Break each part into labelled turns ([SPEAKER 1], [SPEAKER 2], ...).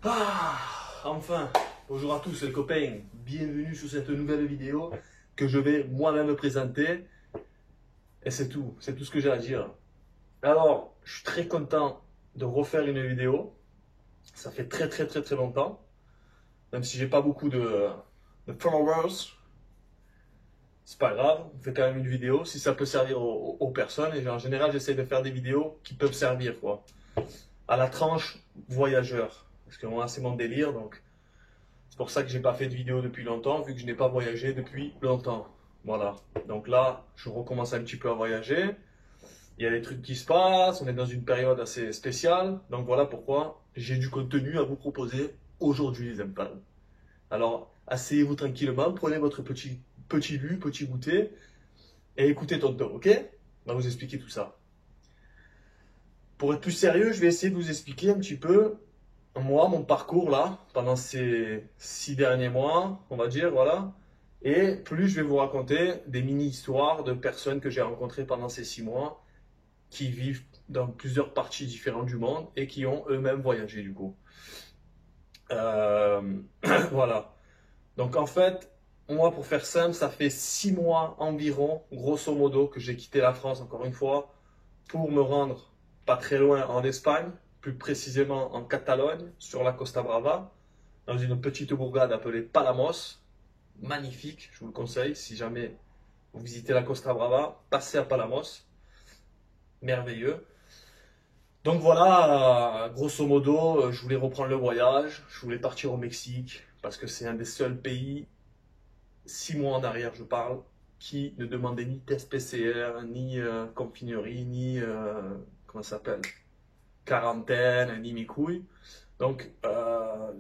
[SPEAKER 1] Ah, enfin, bonjour à tous les copains, bienvenue sur cette nouvelle vidéo que je vais moi-même présenter. Et c'est tout ce que j'ai à dire. Alors, je suis très content de refaire une vidéo. Ça fait très longtemps, même si j'ai pas beaucoup de followers. C'est pas grave, on fait quand même une vidéo si ça peut servir aux personnes. Et en général, j'essaie de faire des vidéos qui peuvent servir, quoi. À la tranche voyageur. Parce que moi, c'est mon délire, donc c'est pour ça que j'ai pas fait de vidéo depuis longtemps, vu que je n'ai pas voyagé depuis longtemps. Voilà. Donc là, je recommence un petit peu à voyager. Il y a des trucs qui se passent, on est dans une période assez spéciale. Donc voilà pourquoi j'ai du contenu à vous proposer aujourd'hui, les amis. Alors, asseyez-vous tranquillement, prenez votre petit lu, petit goûter et écoutez tonton, ok? On va vous expliquer tout ça. Pour être plus sérieux, je vais essayer de vous expliquer un petit peu, moi, mon parcours là, pendant ces 6 derniers mois, on va dire, voilà. Et plus je vais vous raconter des mini-histoires de personnes que j'ai rencontrées pendant ces 6 mois, qui vivent dans plusieurs parties différentes du monde et qui ont eux-mêmes voyagé du coup. Euh, voilà. Donc en fait, moi pour faire simple, ça fait 6 mois environ, grosso modo, que j'ai quitté la France encore une fois pour me rendre pas très loin en Espagne, plus précisément en Catalogne, sur la Costa Brava, dans une petite bourgade appelée Palamos. Magnifique, je vous le conseille, si jamais vous visitez la Costa Brava, passez à Palamos. Merveilleux. Donc voilà, grosso modo, je voulais reprendre le voyage, je voulais partir au Mexique, parce que c'est un des seuls pays, 6 mois en arrière je parle, qui ne demandait ni test PCR, ni confinerie, ni, comment ça s'appelle, quarantaine, ni mes couilles. Donc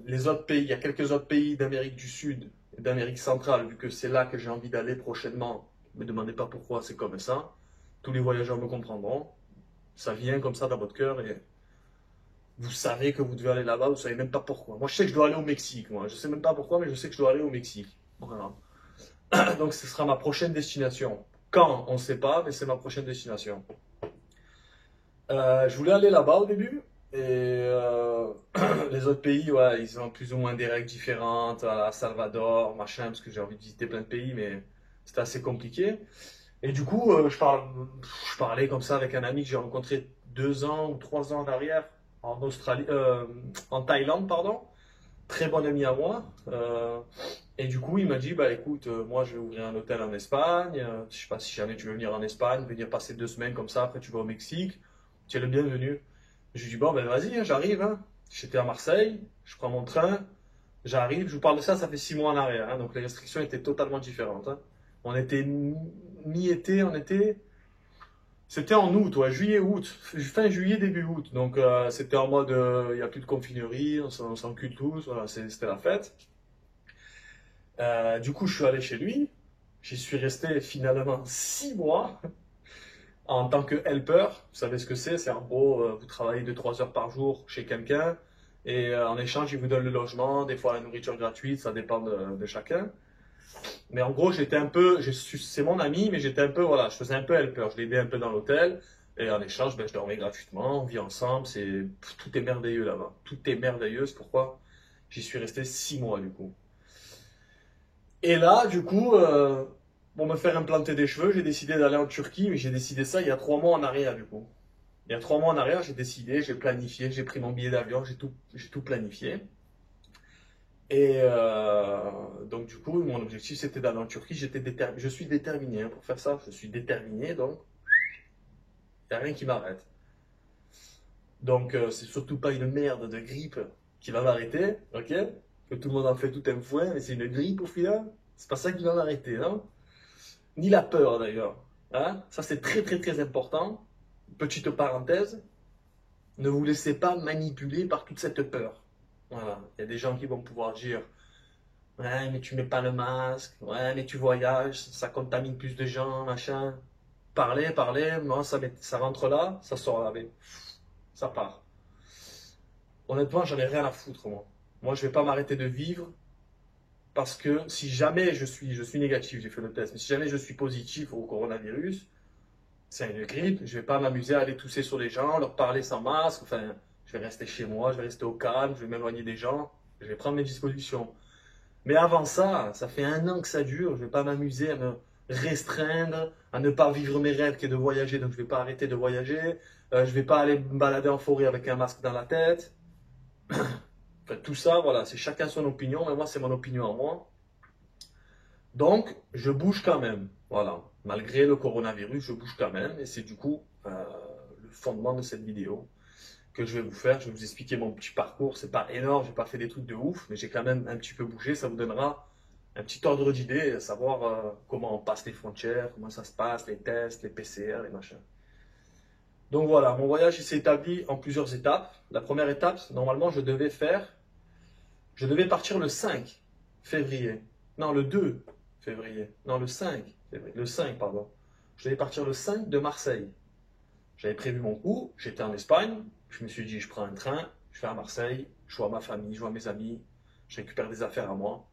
[SPEAKER 1] les autres pays, il y a quelques autres pays d'Amérique du Sud et d'Amérique centrale, vu que c'est là que j'ai envie d'aller prochainement, ne me demandez pas pourquoi, c'est comme ça, tous les voyageurs me comprendront. Ça vient comme ça dans votre cœur et vous savez que vous devez aller là-bas, vous savez même pas pourquoi. Moi, je sais que je dois aller au Mexique, moi. Je sais même pas pourquoi, mais je sais que je dois aller au Mexique. Voilà. Donc, ce sera ma prochaine destination. Quand, on ne sait pas, mais c'est ma prochaine destination. Je voulais aller là-bas au début, et les autres pays, ouais, ils ont plus ou moins des règles différentes, à Salvador, machin, parce que j'ai envie de visiter plein de pays, mais c'était assez compliqué. Et du coup, je parlais comme ça avec un ami que j'ai rencontré 2 ans ou 3 ans en arrière en Australie, en Thaïlande, pardon. Très bon ami à moi. Et du coup, il m'a dit, bah écoute, moi je vais ouvrir un hôtel en Espagne. Je sais pas si jamais tu veux venir en Espagne, venir passer 2 semaines comme ça, après tu vas au Mexique. Tu es le bienvenu. Je lui dis, bon ben vas-y, hein, j'arrive. Hein. J'étais à Marseille, je prends mon train, j'arrive. Je vous parle de ça, ça fait 6 mois en arrière. Hein, donc les restrictions étaient totalement différentes. Hein. On était mi-été, c'était en août, ouais, juillet, août, fin juillet, début août. Donc c'était en mode, il n'y a plus de confinerie, on s'encule tous, voilà, c'était la fête. Du coup, je suis allé chez lui. J'y suis resté finalement 6 mois en tant que helper. Vous savez ce que c'est? C'est en gros, vous travaillez 2-3 heures par jour chez quelqu'un et en échange, il vous donne le logement, des fois la nourriture gratuite, ça dépend de chacun. Mais en gros, j'étais un peu, c'est mon ami, mais j'étais un peu, voilà, je faisais un peu helper, je l'aidais un peu dans l'hôtel, et en échange, ben, je dormais gratuitement, on vit ensemble, tout est merveilleux là-bas, tout est merveilleux, c'est pourquoi j'y suis resté 6 mois du coup. Et là, du coup, pour me faire implanter des cheveux, j'ai décidé d'aller en Turquie, mais j'ai décidé ça il y a 3 mois en arrière du coup. Il y a 3 mois en arrière, j'ai décidé, j'ai planifié, j'ai pris mon billet d'avion, j'ai tout planifié. Et donc du coup, mon objectif c'était d'aller en Turquie. Je suis déterminé hein, pour faire ça. Je suis déterminé, donc il n'y a rien qui m'arrête. Donc c'est surtout pas une merde de grippe qui va m'arrêter, ok? Que tout le monde en fait tout un foin, mais c'est une grippe au final. C'est pas ça qui va m'arrêter, non? Ni la peur d'ailleurs. Hein? Ça c'est très important. Petite parenthèse, ne vous laissez pas manipuler par toute cette peur. Voilà. Il y a des gens qui vont pouvoir dire ouais, mais tu mets pas le masque. Ouais, mais tu voyages, ça contamine plus de gens, machin. Parlez, moi, ça rentre là, ça sort là, mais ça part. Honnêtement, j'en ai rien à foutre, moi. Moi, je vais pas m'arrêter de vivre parce que si jamais je suis négatif, j'ai fait le test, mais si jamais je suis positif au coronavirus, c'est une grippe, je vais pas m'amuser à aller tousser sur les gens, leur parler sans masque, enfin, je vais rester chez moi, je vais rester au calme, je vais m'éloigner des gens, je vais prendre mes dispositions. Mais avant ça, ça fait 1 an que ça dure, je ne vais pas m'amuser à me restreindre, à ne pas vivre mes rêves qui est de voyager, donc je ne vais pas arrêter de voyager, je ne vais pas aller me balader en forêt avec un masque dans la tête. Enfin, tout ça, voilà, c'est chacun son opinion, mais moi c'est mon opinion à moi. Donc, je bouge quand même, voilà. Malgré le coronavirus, je bouge quand même, et c'est du coup le fondement de cette vidéo que je vais vous faire. Je vais vous expliquer mon petit parcours. C'est pas énorme, j'ai pas fait des trucs de ouf, mais j'ai quand même un petit peu bougé. Ça vous donnera un petit ordre d'idée, à savoir comment on passe les frontières, comment ça se passe, les tests, les PCR, les machins. Donc voilà, mon voyage s'est établi en plusieurs étapes. La première étape, normalement, je devais partir le 5 février. Non, le 2 février. Non, le 5 février. Le 5, pardon. Je devais partir le 5 de Marseille. J'avais prévu mon coup, j'étais en Espagne, je me suis dit je prends un train, je vais à Marseille, je vois ma famille, je vois mes amis, je récupère des affaires à moi,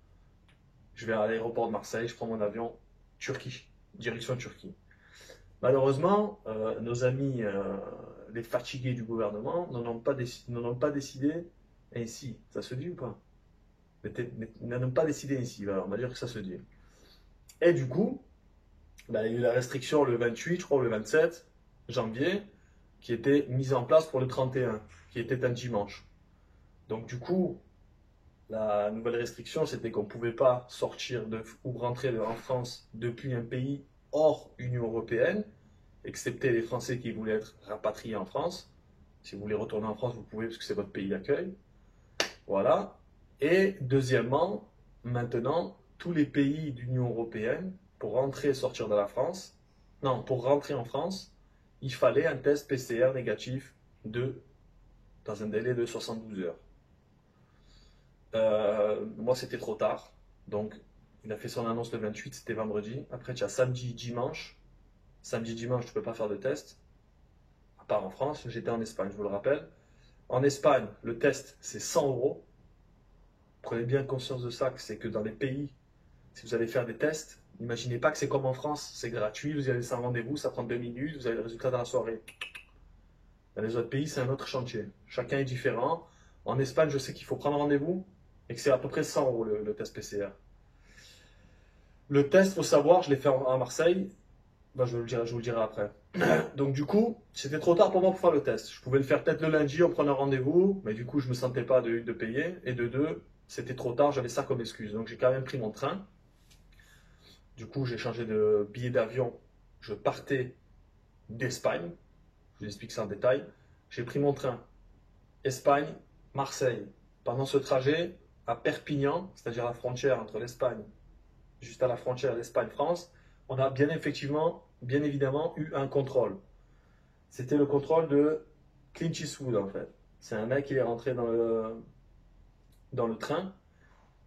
[SPEAKER 1] je vais à l'aéroport de Marseille, je prends mon avion, Turquie, direction Turquie. Malheureusement, nos amis, les fatigués du gouvernement, n'en ont pas décidé ainsi. Ça se dit ou pas? N'en ont pas décidé ainsi, voilà, on va dire que ça se dit. Et du coup, bah, il y a eu la restriction le 28, je crois, ou le 27 janvier, qui était mise en place pour le 31, qui était un dimanche. Donc du coup, la nouvelle restriction, c'était qu'on ne pouvait pas sortir ou rentrer en France depuis un pays hors Union européenne, excepté les Français qui voulaient être rapatriés en France. Si vous voulez retourner en France, vous pouvez, parce que c'est votre pays d'accueil. Voilà. Et deuxièmement, maintenant, tous les pays d'Union européenne, pour rentrer et sortir de la France, non, pour rentrer en France, il fallait un test PCR négatif dans un délai de 72 heures. Moi, c'était trop tard. Donc, il a fait son annonce le 28, c'était vendredi. Après, tu as samedi, dimanche. Samedi, dimanche, tu ne peux pas faire de test. À part en France, j'étais en Espagne, je vous le rappelle. En Espagne, le test, c'est 100 euros. Prenez bien conscience de ça, que c'est que dans les pays, si vous allez faire des tests, n'imaginez pas que c'est comme en France, c'est gratuit, vous y allez sans rendez-vous, ça prend 2 minutes, vous avez le résultat dans la soirée. Dans les autres pays, c'est un autre chantier. Chacun est différent. En Espagne, je sais qu'il faut prendre rendez-vous et que c'est à peu près 100 euros le test PCR. Le test, il faut savoir, je l'ai fait à Marseille. Ben, je vous le dirai après. Donc du coup, c'était trop tard pour moi pour faire le test. Je pouvais le faire peut-être le lundi en prenant rendez-vous, mais du coup, je ne me sentais pas de payer. Et de deux, c'était trop tard, j'avais ça comme excuse. Donc j'ai quand même pris mon train. Du coup, j'ai changé de billet d'avion. Je partais d'Espagne. Je vous explique ça en détail. J'ai pris mon train. Espagne, Marseille. Pendant ce trajet, à Perpignan, c'est-à-dire la frontière entre l'Espagne, juste à la frontière l'Espagne-France, on a bien évidemment eu un contrôle. C'était le contrôle de Clint Eastwood en fait. C'est un mec qui est rentré dans le train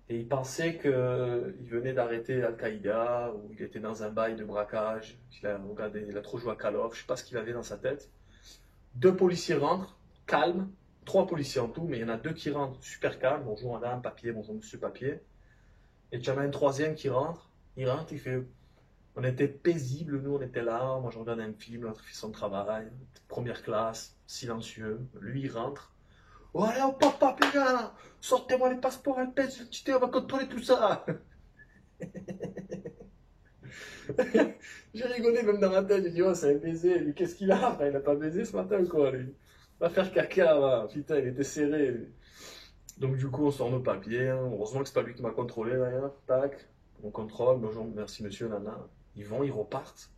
[SPEAKER 1] et il pensait qu'il venait d'arrêter Al-Qaïda ou il était dans un bail de braquage. Il a trop joué à Call of, je ne sais pas ce qu'il avait dans sa tête. 2 policiers rentrent, calmes, 3 policiers en tout, mais il y en a 2 qui rentrent super calmes. Bonjour madame, papier, bonjour monsieur, papier. Et tu en as un troisième qui rentre, il fait. On était paisibles, nous on était là, moi je regardais un film, l'autre fait son travail, première classe, silencieux. Lui il rentre. Oh allez, on part pas, les gars, sortez-moi les passeports, un test, on va contrôler tout ça. J'ai rigolé même dans ma tête, j'ai dit oh c'est un baiser, lui qu'est-ce qu'il a? Enfin, il a pas baisé ce matin ou quoi lui? Va faire caca, va. Putain il était serré lui. Donc du coup on sort nos papiers, hein. Heureusement que c'est pas lui qui m'a contrôlé d'ailleurs, tac, on contrôle, bonjour, merci monsieur, nana. Ils vont, ils repartent.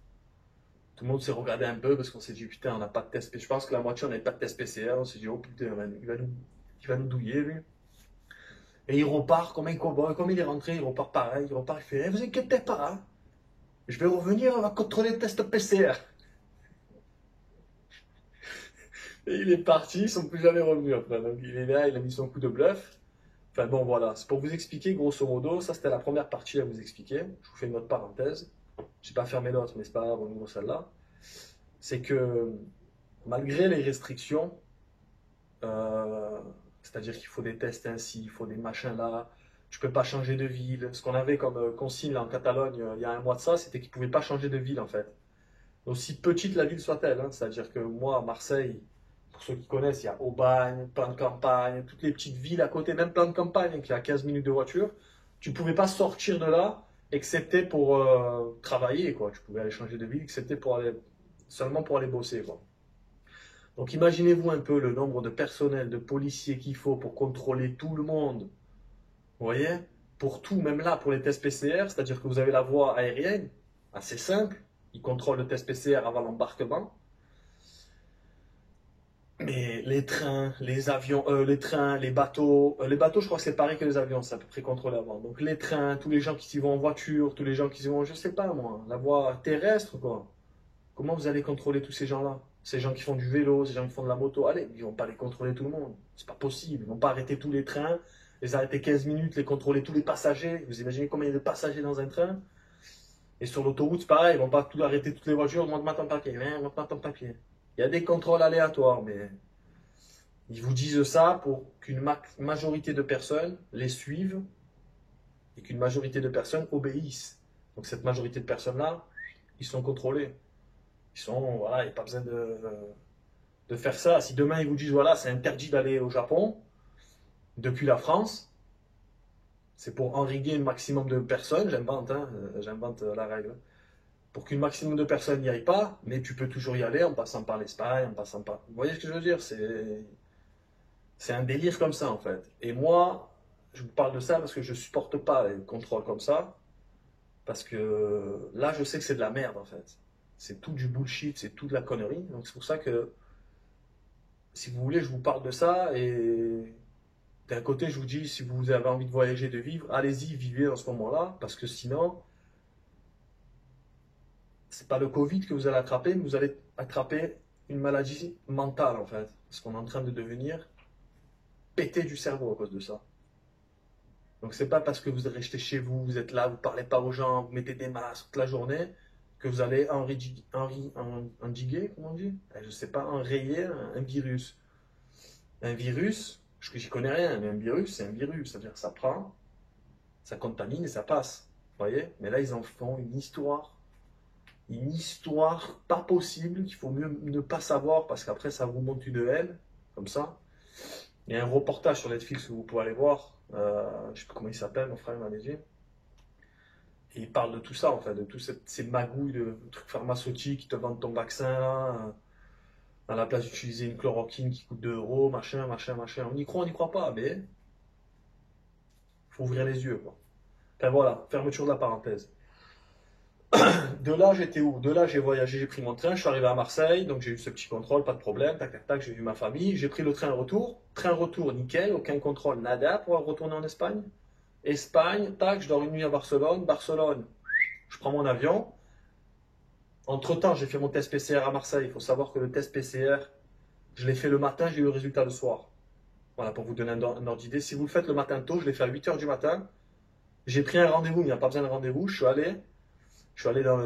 [SPEAKER 1] Tout le monde s'est regardé un peu parce qu'on s'est dit putain on n'a pas de test PCR. Je pense que la moitié on n'avait pas de test PCR, on s'est dit oh putain il va nous douiller lui. Et il repart comme un cowboy, comme il est rentré, il repart pareil, il fait hey, vous inquiétez pas, hein. Je vais revenir, on va contrôler le test PCR. Et il est parti, ils ne sont plus jamais revenus après. Donc il est là, il a mis son coup de bluff. Enfin bon voilà, c'est pour vous expliquer grosso modo, ça c'était la première partie à vous expliquer. Je vous fais une autre parenthèse. Je n'ai pas fermé l'autre, mais c'est pas grave, on ouvre celle-là. C'est que malgré les restrictions, c'est-à-dire qu'il faut des tests ainsi, il faut des machins là, tu peux pas changer de ville. Ce qu'on avait comme consigne en Catalogne il y a un mois de ça, c'était qu'ils ne pouvaient pas changer de ville en fait. Aussi petite la ville soit-elle, hein. C'est-à-dire que moi à Marseille, Pour ceux qui connaissent, il y a Aubagne, Plan de Campagne, toutes les petites villes à côté, même Plan de Campagne qui est à 15 minutes de voiture. Tu ne pouvais pas sortir de là, excepté pour travailler, quoi. Tu pouvais aller changer de ville, excepté seulement pour aller bosser, quoi. Donc imaginez-vous un peu le nombre de personnel, de policiers qu'il faut pour contrôler tout le monde. Vous voyez? Pour tout, même là, pour les tests PCR, c'est-à-dire que vous avez la voie aérienne, assez simple. Ils contrôlent le test PCR avant l'embarquement. Mais les trains, les avions, les bateaux, je crois que c'est pareil que les avions, c'est à peu près contrôlé avant. Donc les trains, tous les gens qui s'y vont en voiture, tous les gens qui s'y vont, je sais pas moi, la voie terrestre, quoi. Comment vous allez contrôler tous ces gens-là? Ces gens qui font du vélo, ces gens qui font de la moto, allez, ils vont pas les contrôler tout le monde. C'est pas possible. Ils vont pas arrêter tous les trains, les arrêter 15 minutes, les contrôler tous les passagers. Vous imaginez combien il y a de passagers dans un train? Et sur l'autoroute, c'est pareil, ils vont pas tout arrêter toutes les voitures, montre-moi ton papier, montre-moi ton papier. Il y a des contrôles aléatoires, mais ils vous disent ça pour qu'une majorité de personnes les suivent et qu'une majorité de personnes obéissent. Donc cette majorité de personnes-là, ils sont contrôlés. Voilà, il n'y a pas besoin de faire ça. Si demain ils vous disent, voilà, c'est interdit d'aller au Japon depuis la France, c'est pour enriguer un maximum de personnes, j'invente la règle, pour qu'un maximum de personnes n'y aillent pas, mais tu peux toujours y aller en passant par l'Espagne, en passant par... Vous voyez ce que je veux dire? C'est un délire comme ça en fait. Et moi, je vous parle de ça parce que je ne supporte pas les contrôles comme ça, parce que là, je sais que c'est de la merde en fait. C'est tout du bullshit, c'est tout de la connerie. Donc c'est pour ça que, si vous voulez, je vous parle de ça. Et d'un côté, je vous dis, si vous avez envie de voyager, de vivre, allez-y, vivez dans ce moment-là. Parce que sinon, c'est pas le Covid que vous allez attraper, mais vous allez attraper une maladie mentale en fait. Parce qu'on est en train de devenir pété du cerveau à cause de ça. Donc c'est pas parce que vous restez chez vous, vous êtes là, vous parlez pas aux gens, vous mettez des masques toute la journée, que vous allez endiguer, comment on dit? Je sais pas, enrayer un virus. Un virus, j'y connais rien, mais un virus, c'est un virus. C'est-à-dire que ça prend, ça contamine et ça passe. Vous voyez? Mais là, ils en font une histoire. Une histoire pas possible, qu'il faut mieux ne pas savoir, parce qu'après, ça vous monte une haine, comme ça. Il y a un reportage sur Netflix que vous pouvez aller voir. Je ne sais plus comment il s'appelle, mon frère m'a dit. Et il parle de tout ça, en fait, de toutes ces magouilles de trucs pharmaceutiques qui te vendent ton vaccin, là, à la place d'utiliser une chloroquine qui coûte 2 euros, machin, machin, machin. On y croit, on n'y croit pas, mais il faut ouvrir les yeux, quoi. Enfin voilà, fermeture de la parenthèse. De là, j'étais où? De là, j'ai voyagé, j'ai pris mon train, je suis arrivé à Marseille, donc j'ai eu ce petit contrôle, pas de problème, tac, tac, tac, j'ai vu ma famille, j'ai pris le train retour, nickel, aucun contrôle, nada, pour retourner en Espagne. Espagne, tac, je dors une nuit à Barcelone, Barcelone, je prends mon avion. Entre-temps, j'ai fait mon test PCR à Marseille, il faut savoir que le test PCR, je l'ai fait le matin, j'ai eu le résultat le soir. Voilà, pour vous donner un ordre d'idée, si vous le faites le matin tôt, je l'ai fait à 8 h du matin, j'ai pris un rendez-vous, il n'y a pas besoin de rendez-vous, je suis allé dans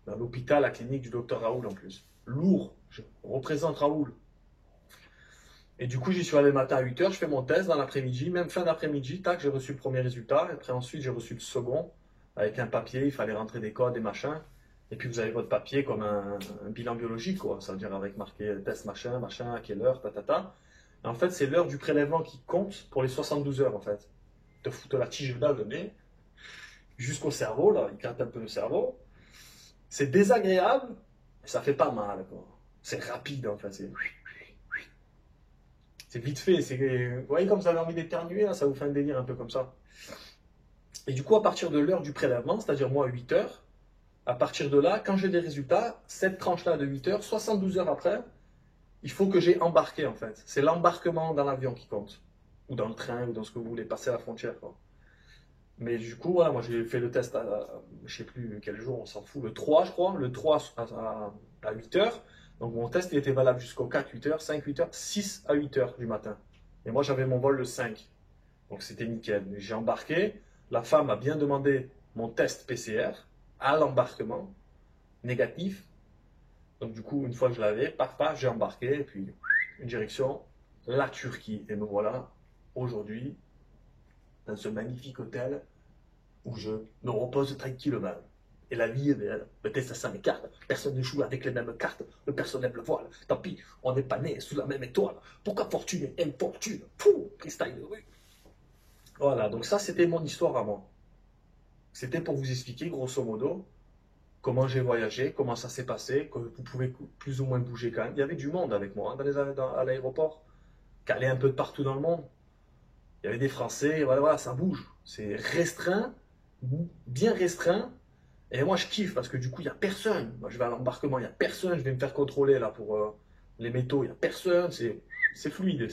[SPEAKER 1] l'hôpital, la clinique du docteur Raoul en plus. Lourd, je représente Raoul. Et du coup, j'y suis allé le matin à 8 h, je fais mon test dans l'après-midi, même fin d'après-midi, tac, j'ai reçu le premier résultat. Et après, ensuite, j'ai reçu le second, avec un papier, il fallait rentrer des codes et machin. Et puis, vous avez votre papier comme un bilan biologique, quoi. Ça veut dire avec marqué test machin, machin, à quelle heure, tatata. Et en fait, c'est l'heure du prélèvement qui compte pour les 72 heures, en fait. Te foutre la tige dans le nez, jusqu'au cerveau, là, il gratte un peu le cerveau. C'est désagréable, mais ça fait pas mal, quoi. C'est rapide, en fait. C'est vite fait. Vous voyez comme vous avez envie d'éternuer, là, ça vous fait un délire un peu comme ça. Et du coup, à partir de l'heure du prélèvement, c'est-à-dire moi à 8 h, à partir de là, quand j'ai des résultats, cette tranche-là de 8 h, 72 heures après, il faut que j'ai embarqué, en fait. C'est l'embarquement dans l'avion qui compte. Ou dans le train, ou dans ce que vous voulez, passer à la frontière, quoi. Mais du coup, voilà, moi j'ai fait le test je sais plus quel jour, on s'en fout, le 3 je crois, le 3 à 8 h. Donc mon test il était valable jusqu'au 4, 8 h, 5, 8 h, 6 à 8 h du matin. Et moi j'avais mon vol le 5. Donc c'était nickel. J'ai embarqué, la femme a bien demandé mon test PCR à l'embarquement, négatif. Donc du coup, une fois que je l'avais, paf, paf, j'ai embarqué, et puis une direction, la Turquie. Et me voilà aujourd'hui dans ce magnifique hôtel où je me repose tranquillement. Et la vie, peut-être ça m'écarte. Personne ne joue avec les mêmes cartes. Personne n'aime le voile. Tant pis, on n'est pas né sous la même étoile. Pourquoi fortune et infortune? Pouh, freestyle de rue. Voilà, donc ça, c'était mon histoire à moi. C'était pour vous expliquer, grosso modo, comment j'ai voyagé, comment ça s'est passé, que vous pouvez plus ou moins bouger quand même. Il y avait du monde avec moi hein, à l'aéroport, qui allait un peu de partout dans le monde. Il y avait des Français, voilà, voilà, ça bouge. C'est restreint, bien restreint. Et moi, je kiffe parce que du coup, il n'y a personne. Moi, je vais à l'embarquement, il n'y a personne. Je vais me faire contrôler là pour les métaux, il n'y a personne. C'est fluide.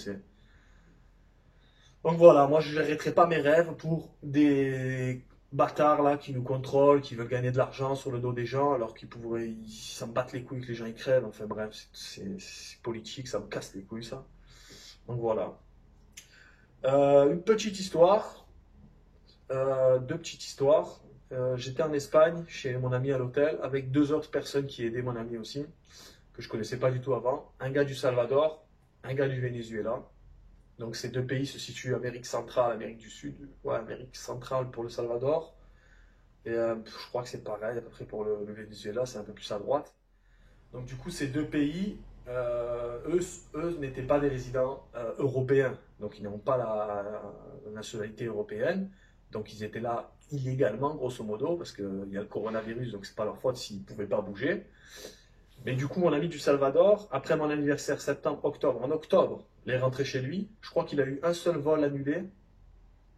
[SPEAKER 1] Donc voilà, moi, je n'arrêterai pas mes rêves pour des bâtards là qui nous contrôlent, qui veulent gagner de l'argent sur le dos des gens alors qu'ils pourraient, ça me battent les couilles que les gens y crèvent. Enfin bref, c'est politique, ça me casse les couilles ça. Donc voilà. Une petite histoire, deux petites histoires. J'étais en Espagne chez mon ami à l'hôtel avec deux autres personnes qui aidaient mon ami aussi, que je connaissais pas du tout avant. Un gars du Salvador, un gars du Venezuela. Donc ces deux pays se situent en Amérique centrale, Amérique du Sud, ouais, Amérique centrale pour le Salvador. Et je crois que c'est pareil à peu près pour le Venezuela, c'est un peu plus à droite. Donc du coup ces deux pays, eux n'étaient pas des résidents européens, donc ils n'ont pas la nationalité européenne, donc ils étaient là illégalement grosso modo, parce qu'il y a le coronavirus, donc c'est pas leur faute s'ils ne pouvaient pas bouger. Mais du coup mon ami du Salvador, après mon anniversaire septembre-octobre, en octobre, il est rentré chez lui, je crois qu'il a eu un seul vol annulé,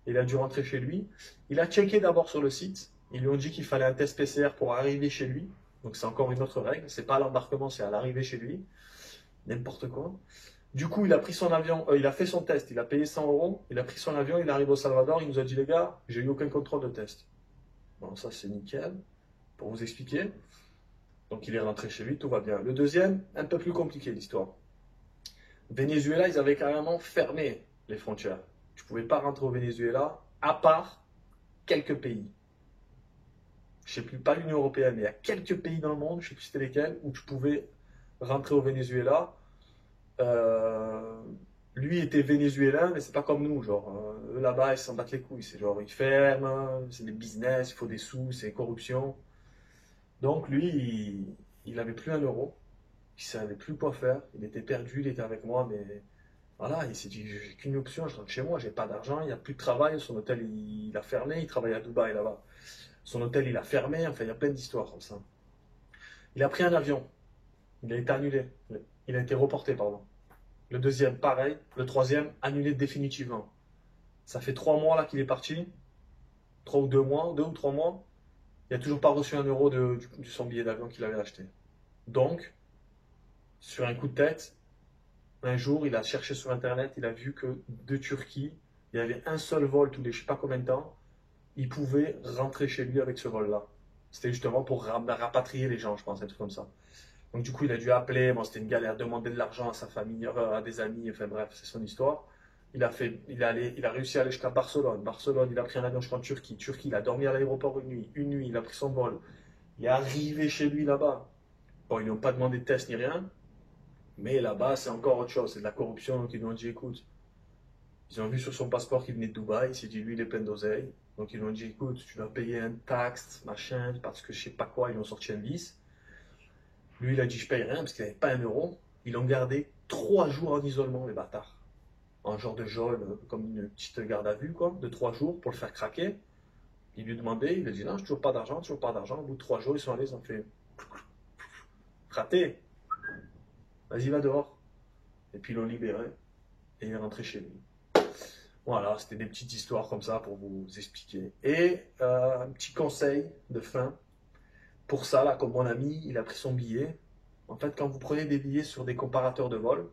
[SPEAKER 1] il a dû rentrer chez lui, il a checké d'abord sur le site, ils lui ont dit qu'il fallait un test PCR pour arriver chez lui, donc c'est encore une autre règle, c'est pas à l'embarquement, c'est à l'arrivée chez lui. N'importe quoi. Du coup, il a pris son avion, il a fait son test, il a payé 100 euros, il a pris son avion, il arrive au Salvador, il nous a dit les gars, j'ai eu aucun contrôle de test. Bon, ça c'est nickel, pour vous expliquer. Donc il est rentré chez lui, tout va bien. Le deuxième, un peu plus compliqué l'histoire. Venezuela, ils avaient carrément fermé les frontières. Tu ne pouvais pas rentrer au Venezuela, à part quelques pays. Je ne sais plus, pas l'Union Européenne, mais il y a quelques pays dans le monde, je ne sais plus c'était lesquels, où tu pouvais rentrer au Venezuela. Lui était vénézuélien, mais c'est pas comme nous, genre, eux là-bas ils s'en battent les couilles, c'est genre ils ferment, c'est des business, il faut des sous, c'est corruption. Donc lui, il avait plus un euro, il savait plus quoi faire, il était perdu, il était avec moi, mais voilà, il s'est dit j'ai qu'une option, je rentre chez moi, j'ai pas d'argent, il n'y a plus de travail, son hôtel il a fermé, il travaille à Dubaï là-bas, son hôtel il a fermé, enfin il y a plein d'histoires comme ça. Il a pris un avion, il a été annulé, il a été reporté, pardon. Le deuxième, pareil. Le troisième, annulé définitivement. Ça fait 3 mois là qu'il est parti. 3 ou 2 mois, 2 ou 3 mois. Il n'a toujours pas reçu un euro de son billet d'avion qu'il avait acheté. Donc, sur un coup de tête, un jour, il a cherché sur Internet, il a vu que de Turquie, il y avait un seul vol tous les je ne sais pas combien de temps. Il pouvait rentrer chez lui avec ce vol-là. C'était justement pour rapatrier les gens, je pense, un truc comme ça. Donc du coup, il a dû appeler, bon, c'était une galère, demander de l'argent à sa famille, à des amis, enfin bref, c'est son histoire. Il a réussi à aller jusqu'à Barcelone. Barcelone, il a pris un avion jusqu'en Turquie. Turquie, il a dormi à l'aéroport une nuit. Une nuit, il a pris son vol. Il est arrivé chez lui là-bas. Bon, ils n'ont pas demandé de test ni rien, mais là-bas, c'est encore autre chose, c'est de la corruption. Donc ils lui ont dit, écoute, ils ont vu sur son passeport qu'il venait de Dubaï, il s'est dit, lui, il est plein d'oseille. Donc ils lui ont dit, écoute, tu vas payer un taxe, machin, parce que je sais pas quoi, ils lui ont sorti un 10. Lui, il a dit, je paye rien parce qu'il n'avait pas un euro. Ils l'ont gardé 3 jours en isolement, les bâtards. En genre de geôle, comme une petite garde à vue, quoi, de 3 jours pour le faire craquer. Il lui demandait, il a dit, non, j'ai toujours pas d'argent, toujours pas d'argent. Au bout de 3 jours, ils sont allés, ils ont fait, raté, vas-y, va dehors. Et puis ils l'ont libéré et il est rentré chez lui. Voilà, c'était des petites histoires comme ça pour vous expliquer. Et un petit conseil de fin. Pour ça, là, comme mon ami, il a pris son billet. En fait, quand vous prenez des billets sur des comparateurs de vol,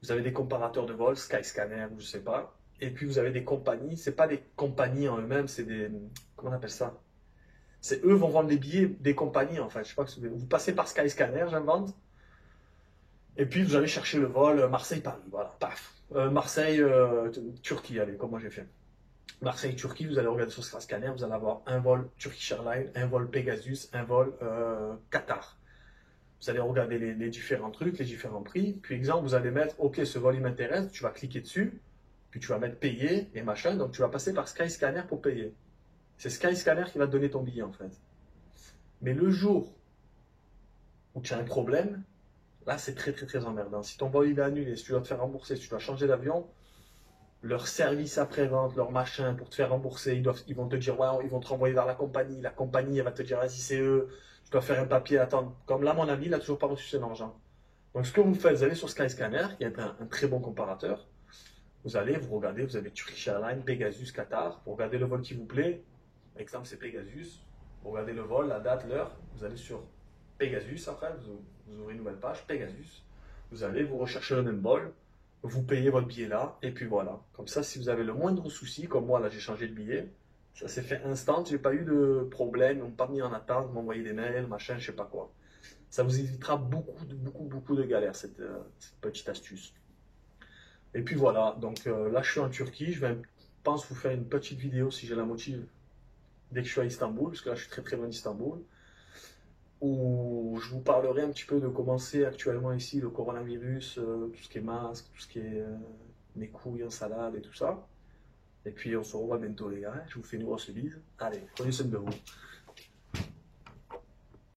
[SPEAKER 1] vous avez des comparateurs de vol, Skyscanner ou je sais pas. Et puis vous avez des compagnies. C'est pas des compagnies en eux-mêmes, c'est des. Comment on appelle ça? C'est eux vont vendre des billets des compagnies en fait. Je sais pas que vous passez par Skyscanner, j'invente. Et puis vous allez chercher le vol Marseille-Paris. Voilà, paf. Marseille-Turquie, allez, comme moi j'ai fait. Marseille-Turquie, vous allez regarder sur Skyscanner, vous allez avoir un vol Turkish Airlines, un vol Pegasus, un vol Qatar. Vous allez regarder les différents trucs, les différents prix. Puis exemple, vous allez mettre, ok, ce vol il m'intéresse, tu vas cliquer dessus, puis tu vas mettre payer et machin. Donc tu vas passer par Skyscanner pour payer. C'est Skyscanner qui va te donner ton billet en fait. Mais le jour où tu as un problème, là, c'est très, très, très emmerdant. Si ton vol il est annulé, si tu dois te faire rembourser, si tu dois changer d'avion, leur service après-vente, leur machin pour te faire rembourser, ils vont te dire, ouais, ils vont te renvoyer vers la compagnie, elle va te dire, vas-y, c'est eux, tu dois faire un papier, attendre. Comme là, mon ami, il n'a toujours pas reçu son argent. Donc, ce que vous faites, vous allez sur Skyscanner, qui est un très bon comparateur. Vous allez, vous regardez, vous avez Turkish Airlines, Pegasus, Qatar. Vous regardez le vol qui vous plaît. Par exemple, c'est Pegasus. Vous regardez le vol, la date, l'heure. Vous allez sur Pegasus après, vous ouvrez une nouvelle page, Pegasus. Vous allez, vous recherchez le même vol. Vous payez votre billet là. Et puis voilà. Comme ça, si vous avez le moindre souci, comme moi, là, j'ai changé de billet. Ça s'est fait instant. J'ai pas eu de problème. Ils m'ont pas mis en attente, m'envoyer des mails, machin, je sais pas quoi. Ça vous évitera beaucoup de galères, cette petite astuce. Et puis voilà, donc là je suis en Turquie, pense vous faire une petite vidéo si j'ai la motive dès que je suis à Istanbul, parce que là je suis très très loin d'Istanbul, où je vous parlerai un petit peu de comment c'est actuellement ici le coronavirus, tout ce qui est masque, tout ce qui est mes couilles en salade et tout ça. Et puis on se revoit bientôt les gars, je vous fais une grosse bise. Allez, prenez soin de vous.